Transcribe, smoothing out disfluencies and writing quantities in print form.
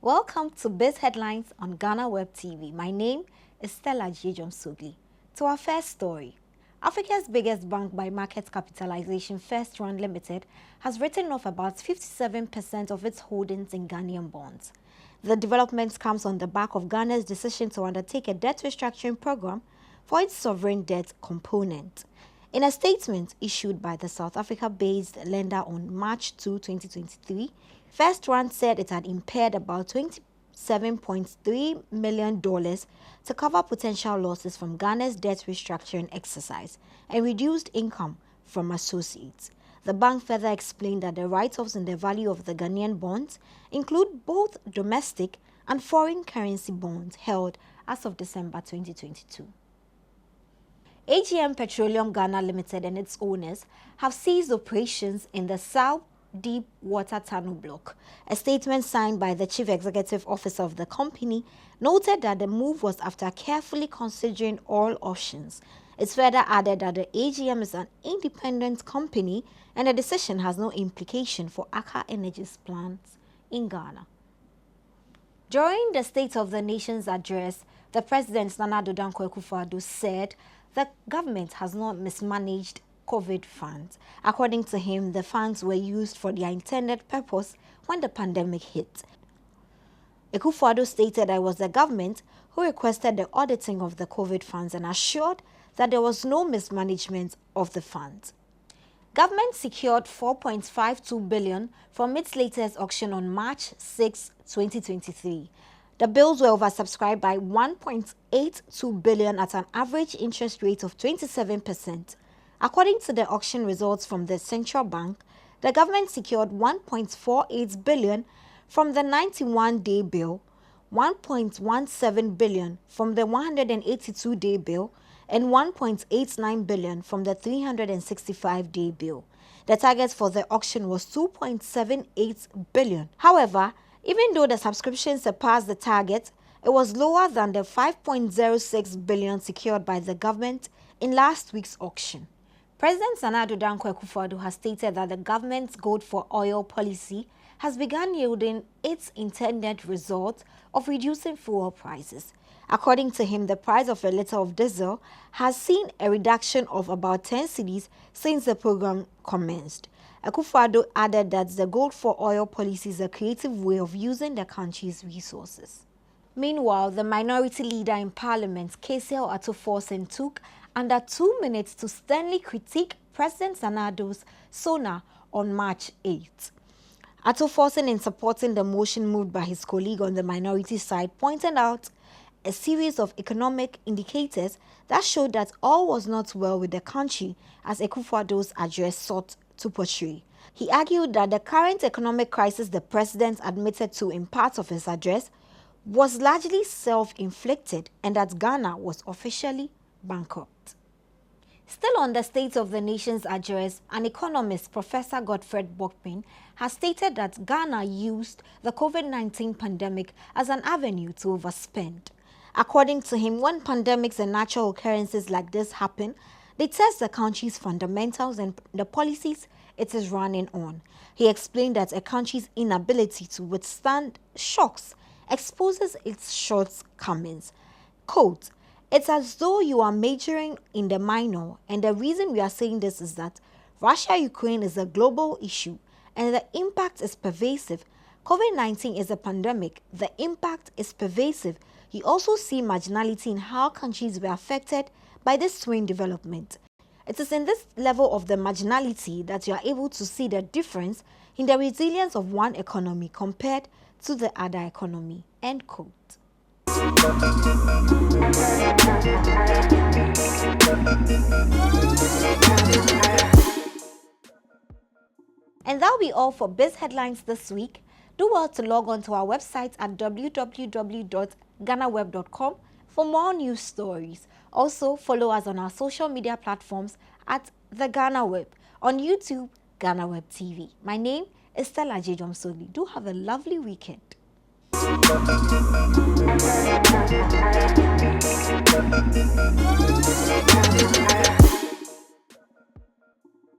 Welcome to BizHeadlines on GhanaWeb TV. My name is Stella Sogli. To our first story, Africa's biggest bank by market capitalization, First Rand Limited, has written off about 57% of its holdings in Ghanaian bonds. The development comes on the back of Ghana's decision to undertake a debt restructuring program for its sovereign debt component. In a statement issued by the South Africa-based lender on March 2, 2023, First Rand said it had impaired about $27.3 million to cover potential losses from Ghana's debt restructuring exercise and reduced income from associates. The bank further explained that the write-offs in the value of the Ghanaian bonds include both domestic and foreign currency bonds held as of December 2022. AGM Petroleum Ghana Limited and its owners have ceased operations in the South Deep Water Tunnel Block. A statement signed by the Chief Executive Officer of the company noted that the move was after carefully considering all options. It further added that the AGM is an independent company and the decision has no implication for Accra Energy's plants in Ghana. During the State of the Nation's address, the President Nana Addo Dankwa Akufo-Addo said the government has not mismanaged COVID funds. According to him, the funds were used for their intended purpose when the pandemic hit. Akufo-Addo stated that it was the government who requested the auditing of the COVID funds and assured that there was no mismanagement of the funds. Government secured $4.52 billion from its latest auction on March 6, 2023. The bills were oversubscribed by $1.82 billion at an average interest rate of 27%. According to the auction results from the central bank, the government secured $1.48 billion from the 91-day bill, $1.17 billion from the 182-day bill, and $1.89 billion from the 365-day bill. The target for the auction was $2.78 billion. However, even though the subscription surpassed the target, it was lower than the $5.06 billion secured by the government in last week's auction. President Nana Addo Dankwa Akufo-Addo has stated that the government's gold for oil policy has begun yielding its intended result of reducing fuel prices. According to him, the price of a litre of diesel has seen a reduction of about 10 cedis since the program commenced. Akufo-Addo added that the gold for oil policy is a creative way of using the country's resources. Meanwhile, the minority leader in Parliament, Kesiel Ato-Forson, took under 2 minutes to sternly critique President Nana Addo's SONA on March 8. Ato-Forson, in supporting the motion moved by his colleague on the minority side, pointed out a series of economic indicators that showed that all was not well with the country, as Akufo-Addo's address sought to portray. He argued that the current economic crisis the president admitted to in part of his address was largely self-inflicted and that Ghana was officially bankrupt. Still on the State of the Nation's address, an economist, Professor Godfred Bokpin, has stated that Ghana used the COVID-19 pandemic as an avenue to overspend. According to him, when pandemics and natural occurrences like this happen, they test the country's fundamentals and the policies it is running on. He explained that a country's inability to withstand shocks exposes its shortcomings. Quote, "It's as though you are majoring in the minor, and the reason we are saying this is that Russia-Ukraine is a global issue and the impact is pervasive. COVID-19 is a pandemic. The impact is pervasive. You also see marginality in how countries were affected by this twin development. It is in this level of the marginality that you are able to see the difference in the resilience of one economy compared to the other economy." End quote. And that'll be all for Biz Headlines this week. Do well to log on to our website at www.ghanaweb.com for more news stories. Also, follow us on our social media platforms at the GhanaWeb, on YouTube, GhanaWeb TV. My name is Stella Sogli. Do have a lovely weekend.